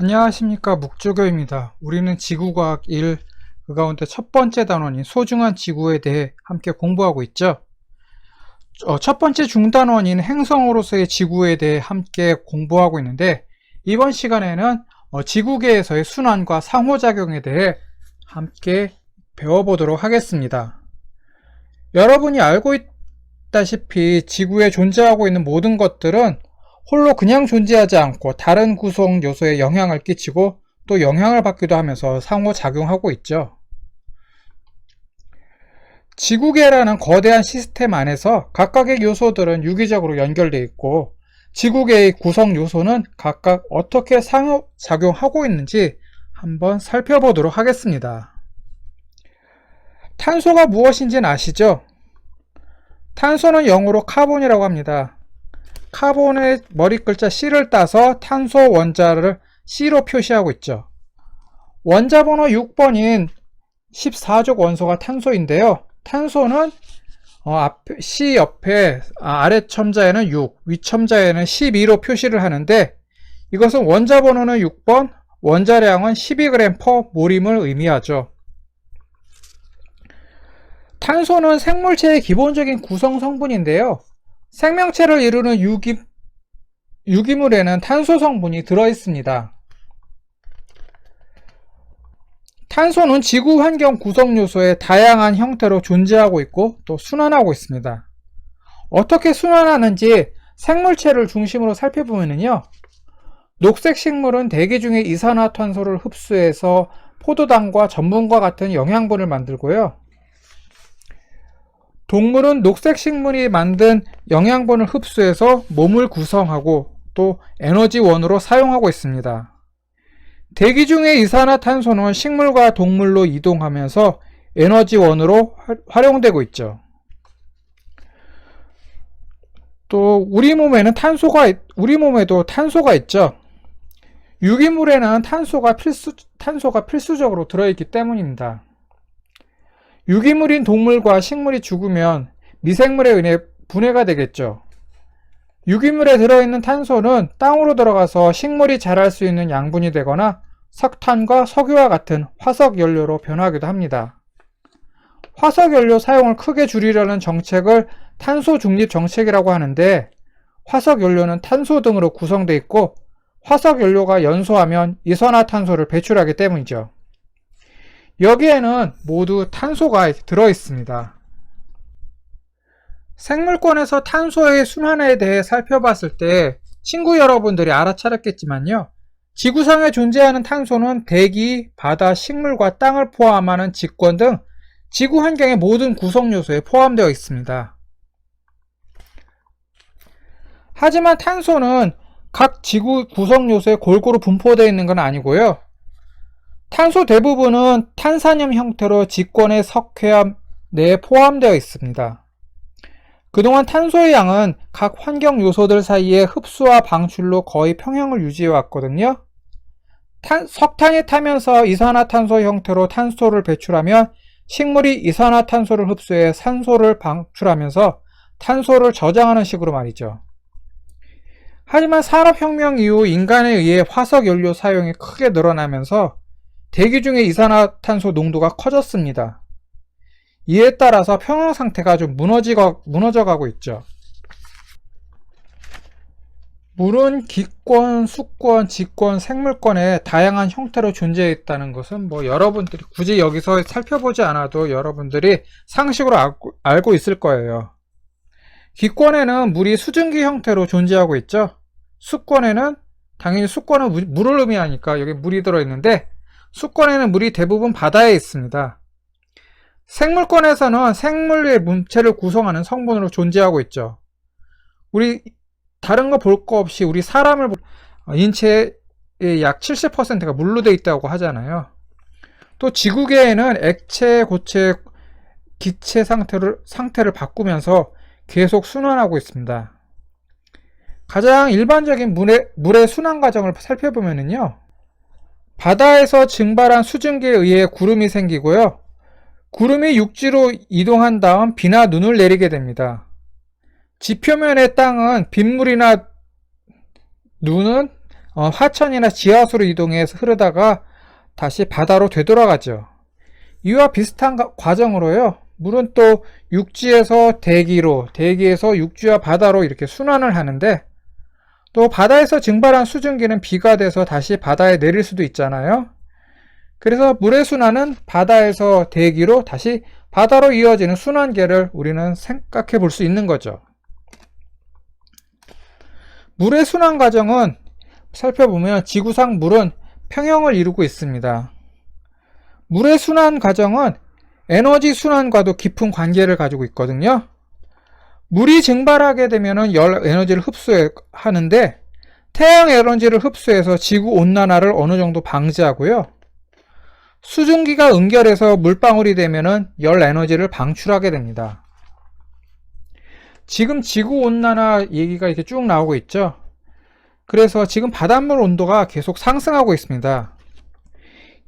안녕하십니까, 묵조교입니다. 우리는 지구과학 1, 그 가운데 첫 번째 단원인 소중한 지구에 대해 함께 공부하고 있죠. 첫 번째 중단원인 행성으로서의 지구에 대해 함께 공부하고 있는데, 이번 시간에는 지구계에서의 순환과 상호작용에 대해 함께 배워보도록 하겠습니다. 여러분이 알고 있다시피 지구에 존재하고 있는 모든 것들은 홀로 그냥 존재하지 않고 다른 구성 요소에 영향을 끼치고 또 영향을 받기도 하면서 상호작용하고 있죠. 지구계라는 거대한 시스템 안에서 각각의 요소들은 유기적으로 연결되어 있고 지구계의 구성 요소는 각각 어떻게 상호작용하고 있는지 한번 살펴보도록 하겠습니다. 탄소가 무엇인지는 아시죠? 탄소는 영어로 카본이라고 합니다. 카본의 머리 글자 C를 따서 탄소 원자를 C로 표시하고 있죠. 원자 번호 6번인 14족 원소가 탄소인데요. 탄소는 C 옆에 아래 첨자에는 6, 위 첨자에는 12로 표시를 하는데 이것은 원자 번호는 6번, 원자량은 12g/몰임을 의미하죠. 탄소는 생물체의 기본적인 구성 성분인데요. 생명체를 이루는 유기물에는 탄소 성분이 들어있습니다. 탄소는 지구 환경 구성 요소의 다양한 형태로 존재하고 있고 또 순환하고 있습니다. 어떻게 순환하는지 생물체를 중심으로 살펴보면요. 녹색 식물은 대기 중에 이산화탄소를 흡수해서 포도당과 전분과 같은 영양분을 만들고요. 동물은 녹색 식물이 만든 영양분을 흡수해서 몸을 구성하고 또 에너지원으로 사용하고 있습니다. 대기 중의 이산화탄소는 식물과 동물로 이동하면서 에너지원으로 활용되고 있죠. 또 우리 몸에도 탄소가 있죠. 유기물에는 탄소가 필수적으로 들어있기 때문입니다. 유기물인 동물과 식물이 죽으면 미생물에 의해 분해가 되겠죠. 유기물에 들어있는 탄소는 땅으로 들어가서 식물이 자랄 수 있는 양분이 되거나 석탄과 석유와 같은 화석연료로 변하기도 합니다. 화석연료 사용을 크게 줄이려는 정책을 탄소 중립 정책이라고 하는데 화석연료는 탄소 등으로 구성되어 있고 화석연료가 연소하면 이산화탄소를 배출하기 때문이죠. 여기에는 모두 탄소가 들어있습니다. 생물권에서 탄소의 순환에 대해 살펴봤을 때 친구 여러분들이 알아차렸겠지만요. 지구상에 존재하는 탄소는 대기, 바다, 식물과 땅을 포함하는 직권 등 지구 환경의 모든 구성 요소에 포함되어 있습니다. 하지만 탄소는 각 지구 구성 요소에 골고루 분포되어 있는 건 아니고요. 탄소 대부분은 탄산염 형태로 직권의 석회암 내에 포함되어 있습니다. 그동안 탄소의 양은 각 환경 요소들 사이의 흡수와 방출로 거의 평형을 유지해 왔거든요. 석탄이 타면서 이산화탄소 형태로 탄소를 배출하면 식물이 이산화탄소를 흡수해 산소를 방출하면서 탄소를 저장하는 식으로 말이죠. 하지만 산업혁명 이후 인간에 의해 화석연료 사용이 크게 늘어나면서 대기 중의 이산화탄소 농도가 커졌습니다. 이에 따라서 평형 상태가 좀 무너져가고 있죠. 물은 기권, 수권, 지권, 생물권의 다양한 형태로 존재했다는 것은 여러분들이 굳이 여기서 살펴보지 않아도 여러분들이 상식으로 알고 있을 거예요. 기권에는 물이 수증기 형태로 존재하고 있죠. 수권에는 당연히 수권은 물을 의미하니까 여기 물이 들어있는데 수권에는 물이 대부분 바다에 있습니다. 생물권에서는 생물의 문체를 구성하는 성분으로 존재하고 있죠. 우리 다른 거 볼 거 없이 우리 사람을 인체의 약 70%가 물로 되어 있다고 하잖아요. 또 지구계에는 액체, 고체, 기체 상태를 바꾸면서 계속 순환하고 있습니다. 가장 일반적인 물의 순환 과정을 살펴보면요. 바다에서 증발한 수증기에 의해 구름이 생기고요. 구름이 육지로 이동한 다음 비나 눈을 내리게 됩니다. 지표면의 땅은 빗물이나 눈은 하천이나 지하수로 이동해서 흐르다가 다시 바다로 되돌아가죠. 이와 비슷한 과정으로요. 물은 또 육지에서 대기로, 대기에서 육지와 바다로 이렇게 순환을 하는데, 또 바다에서 증발한 수증기는 비가 돼서 다시 바다에 내릴 수도 있잖아요. 그래서 물의 순환은 바다에서 대기로 다시 바다로 이어지는 순환계를 우리는 생각해 볼 수 있는 거죠. 물의 순환 과정은 살펴보면 지구상 물은 평형을 이루고 있습니다. 물의 순환 과정은 에너지 순환과도 깊은 관계를 가지고 있거든요. 물이 증발하게 되면 열 에너지를 흡수하는데, 태양 에너지를 흡수해서 지구 온난화를 어느 정도 방지하고요. 수증기가 응결해서 물방울이 되면 열 에너지를 방출하게 됩니다. 지금 지구 온난화 얘기가 이렇게 쭉 나오고 있죠. 그래서 지금 바닷물 온도가 계속 상승하고 있습니다.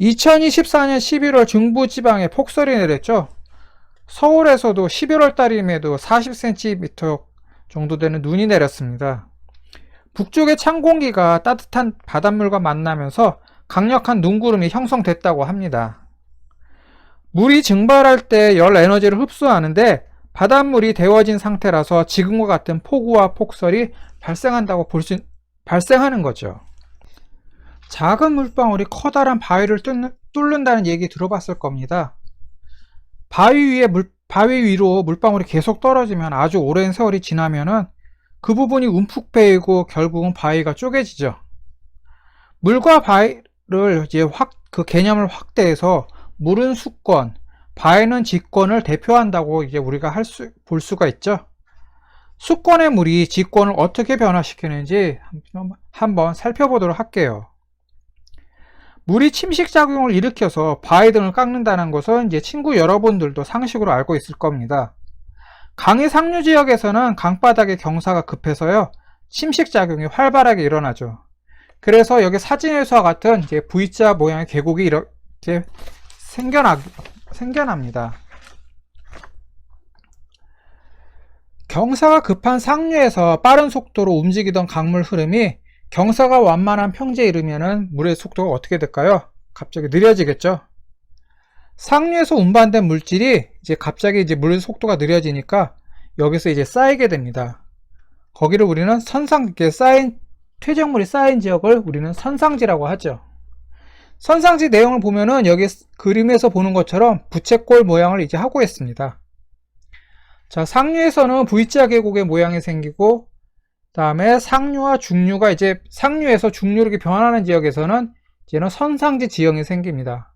2024년 11월 중부지방에 폭설이 내렸죠. 서울에서도 11월 달임에도 40cm 정도 되는 눈이 내렸습니다. 북쪽의 찬 공기가 따뜻한 바닷물과 만나면서 강력한 눈구름이 형성됐다고 합니다. 물이 증발할 때 열 에너지를 흡수하는데, 바닷물이 데워진 상태라서 지금과 같은 폭우와 폭설이 발생하는 거죠. 작은 물방울이 커다란 바위를 뚫는다는 얘기 들어봤을 겁니다. 바위 위로 물방울이 계속 떨어지면 아주 오랜 세월이 지나면은 그 부분이 움푹 패이고 결국은 바위가 쪼개지죠. 물과 바위를 이제 그 개념을 확대해서 물은 수권, 바위는 지권을 대표한다고 이제 우리가 볼 수가 있죠. 수권의 물이 지권을 어떻게 변화시키는지 한번 살펴보도록 할게요. 물이 침식작용을 일으켜서 바위 등을 깎는다는 것은 이제 친구 여러분들도 상식으로 알고 있을 겁니다. 강의 상류 지역에서는 강바닥의 경사가 급해서요, 침식작용이 활발하게 일어나죠. 그래서 여기 사진에서와 같은 이제 V자 모양의 계곡이 이렇게 생겨납니다. 경사가 급한 상류에서 빠른 속도로 움직이던 강물 흐름이 경사가 완만한 평지에 이르면은 물의 속도가 어떻게 될까요? 갑자기 느려지겠죠. 상류에서 운반된 물질이 이제 갑자기 이제 물의 속도가 느려지니까 여기서 이제 쌓이게 됩니다. 거기를 우리는 퇴적물이 쌓인 지역을 우리는 선상지라고 하죠. 선상지 내용을 보면은 여기 그림에서 보는 것처럼 부채꼴 모양을 이제 하고 있습니다. 자, 상류에서는 V자 계곡의 모양이 생기고, 다음에 상류와 중류가 이제 상류에서 중류로 이렇게 변하는 지역에서는 이제는 선상지 지형이 생깁니다.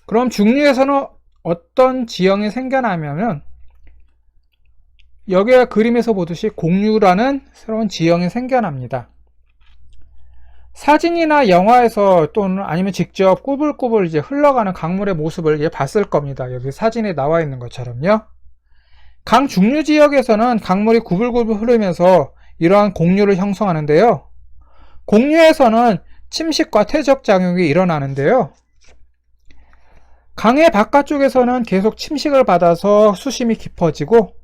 그럼 중류에서는 어떤 지형이 생겨나냐면, 여기가 그림에서 보듯이 공류라는 새로운 지형이 생겨납니다. 사진이나 영화에서 또는 아니면 직접 꾸불꾸불 이제 흘러가는 강물의 모습을 이제 봤을 겁니다. 여기 사진에 나와 있는 것처럼요. 강 중류 지역에서는 강물이 구불구불 흐르면서 이러한 공류를 형성하는데요. 공류에서는 침식과 퇴적 작용이 일어나는데요. 강의 바깥쪽에서는 계속 침식을 받아서 수심이 깊어지고,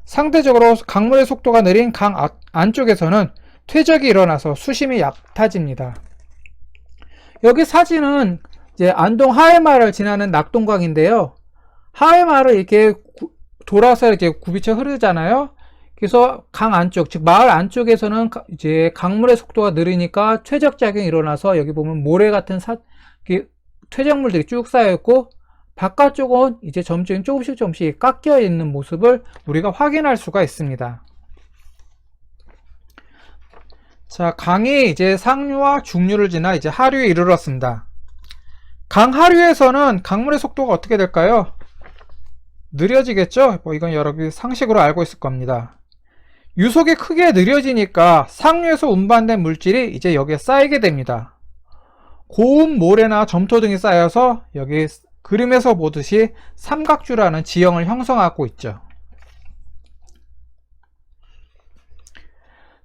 상대적으로 강물의 속도가 느린 강 안쪽에서는 퇴적이 일어나서 수심이 얕아집니다. 여기 사진은 이제 안동 하회마을 지나는 낙동강인데요. 하회마을을 이렇게 돌아서 이렇게 굽이쳐 흐르잖아요. 그래서 강 안쪽, 즉 마을 안쪽에서는 이제 강물의 속도가 느리니까 퇴적 작용이 일어나서 여기 보면 모래 같은 퇴적물들이 쭉 쌓여 있고, 바깥쪽은 이제 점점 조금씩 깎여 있는 모습을 우리가 확인할 수가 있습니다. 자, 강이 이제 상류와 중류를 지나 이제 하류에 이르렀습니다. 강 하류에서는 강물의 속도가 어떻게 될까요? 느려지겠죠? 이건 여러분이 상식으로 알고 있을 겁니다. 유속이 크게 느려지니까 상류에서 운반된 물질이 이제 여기에 쌓이게 됩니다. 고운 모래나 점토 등이 쌓여서 여기 그림에서 보듯이 삼각주라는 지형을 형성하고 있죠.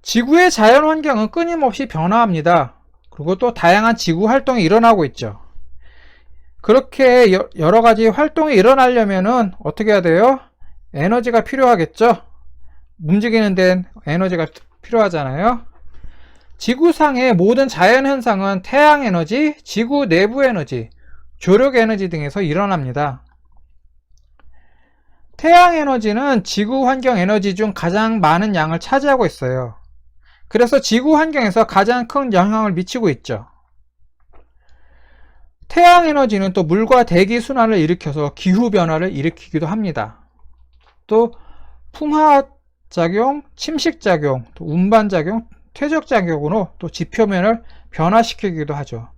지구의 자연환경은 끊임없이 변화합니다. 그리고 또 다양한 지구 활동이 일어나고 있죠. 그렇게 여러가지 활동이 일어나려면은 어떻게 해야 돼요? 에너지가 필요하겠죠? 움직이는 데는 에너지가 필요하잖아요. 지구상의 모든 자연현상은 태양에너지, 지구 내부 에너지, 조력에너지 등에서 일어납니다. 태양에너지는 지구 환경 에너지 중 가장 많은 양을 차지하고 있어요. 그래서 지구 환경에서 가장 큰 영향을 미치고 있죠. 태양에너지는 또 물과 대기 순환을 일으켜서 기후변화를 일으키기도 합니다. 또 풍화작용, 침식작용, 또 운반작용, 퇴적작용으로 또 지표면을 변화시키기도 하죠.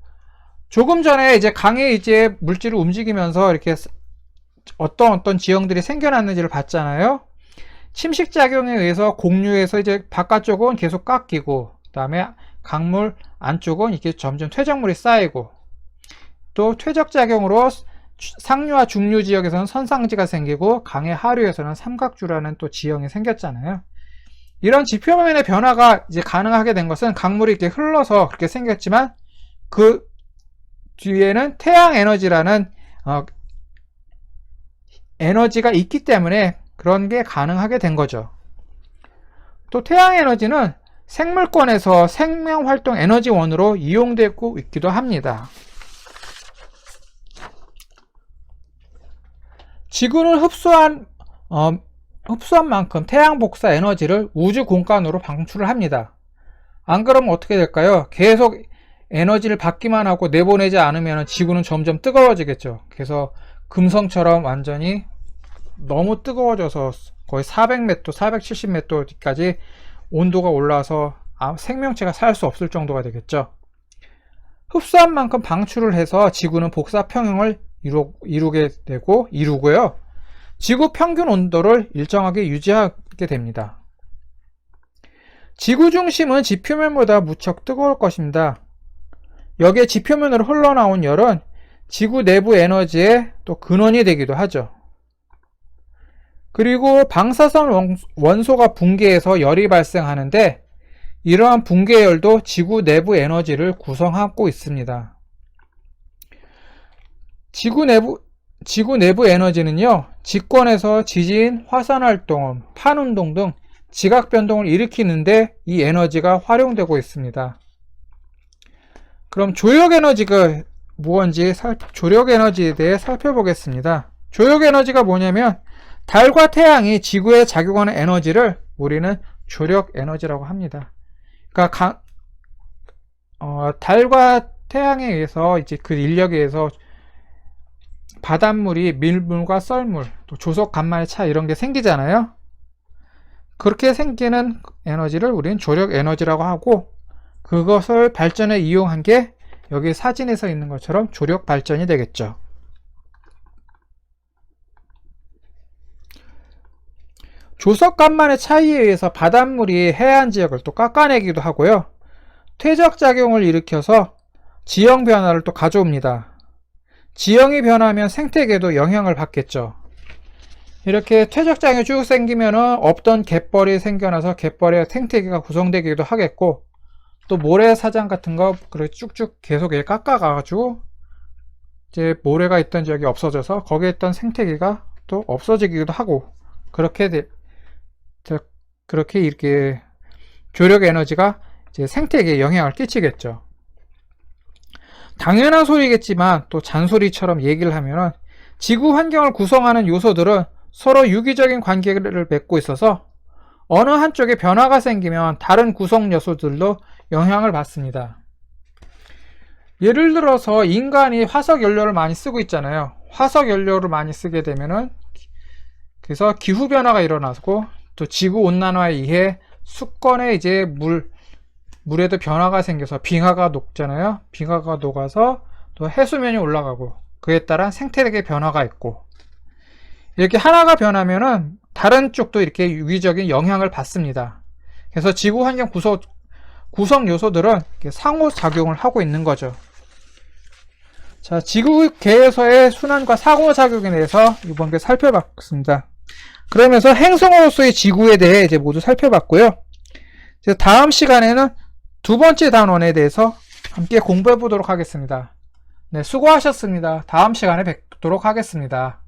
조금 전에 이제 강에 이제 물질을 움직이면서 이렇게 어떤 지형들이 생겨났는지를 봤잖아요. 침식작용에 의해서 공류에서 이제 바깥쪽은 계속 깎이고, 그 다음에 강물 안쪽은 이렇게 점점 퇴적물이 쌓이고, 또 퇴적작용으로 상류와 중류 지역에서는 선상지가 생기고, 강의 하류에서는 삼각주라는 또 지형이 생겼잖아요. 이런 지표면의 변화가 이제 가능하게 된 것은 강물이 이렇게 흘러서 그렇게 생겼지만, 그 뒤에는 태양 에너지라는 에너지가 있기 때문에 그런 게 가능하게 된 거죠. 또 태양 에너지는 생물권에서 생명활동 에너지원으로 이용되고 있기도 합니다. 지구는 흡수한 만큼 태양 복사 에너지를 우주 공간으로 방출을 합니다. 안 그러면 어떻게 될까요? 계속 에너지를 받기만 하고 내보내지 않으면 지구는 점점 뜨거워지겠죠. 그래서 금성처럼 완전히 너무 뜨거워져서 거의 400몇 도, 470몇 도까지 온도가 올라서 생명체가 살 수 없을 정도가 되겠죠. 흡수한 만큼 방출을 해서 지구는 복사 평형을 이루고요. 지구 평균 온도를 일정하게 유지하게 됩니다. 지구 중심은 지표면보다 무척 뜨거울 것입니다. 여기에 지표면으로 흘러나온 열은 지구 내부 에너지의 또 근원이 되기도 하죠. 그리고 방사선 원소가 붕괴해서 열이 발생하는데, 이러한 붕괴열도 지구 내부 에너지를 구성하고 있습니다. 지구 내부 에너지는요, 직권에서 지진, 화산활동, 판운동 등 지각변동을 일으키는데 이 에너지가 활용되고 있습니다. 그럼 조력에너지가 무엇인지 조력에너지에 대해 살펴보겠습니다. 조력에너지가 뭐냐면 달과 태양이 지구에 작용하는 에너지를 우리는 조력에너지라고 합니다. 그러니까 달과 태양에 의해서 이제 그 인력에 의해서 바닷물이 밀물과 썰물, 또 조석 간만의 차 이런 게 생기잖아요. 그렇게 생기는 에너지를 우리는 조력 에너지라고 하고, 그것을 발전에 이용한 게 여기 사진에서 있는 것처럼 조력 발전이 되겠죠. 조석 간만의 차이에 의해서 바닷물이 해안 지역을 또 깎아내기도 하고요. 퇴적작용을 일으켜서 지형 변화를 또 가져옵니다. 지형이 변하면 생태계도 영향을 받겠죠. 이렇게 퇴적장이 쭉 생기면은 없던 갯벌이 생겨나서 갯벌의 생태계가 구성되기도 하겠고, 또 모래사장 같은 거 쭉쭉 계속 깎아가지고 이제 모래가 있던 지역이 없어져서 거기에 있던 생태계가 또 없어지기도 하고, 그렇게 이렇게 조력 에너지가 이제 생태계에 영향을 끼치겠죠. 당연한 소리겠지만 또 잔소리처럼 얘기를 하면은 지구 환경을 구성하는 요소들은 서로 유기적인 관계를 맺고 있어서 어느 한쪽에 변화가 생기면 다른 구성 요소들도 영향을 받습니다. 예를 들어서 인간이 화석 연료를 많이 쓰고 있잖아요. 화석 연료를 많이 쓰게 되면은 그래서 기후 변화가 일어나고, 또 지구 온난화에 의해 수권에 이제 물에도 변화가 생겨서 빙하가 녹잖아요. 빙하가 녹아서 또 해수면이 올라가고, 그에 따라 생태계 변화가 있고, 이렇게 하나가 변하면은 다른 쪽도 이렇게 유기적인 영향을 받습니다. 그래서 지구 환경 구성 요소들은 상호작용을 하고 있는 거죠. 자, 지구계에서의 순환과 상호작용에 대해서 이번 게 살펴봤습니다. 그러면서 행성으로서의 지구에 대해 이제 모두 살펴봤고요. 이제 다음 시간에는 두 번째 단원에 대해서 함께 공부해 보도록 하겠습니다. 네, 수고하셨습니다. 다음 시간에 뵙도록 하겠습니다.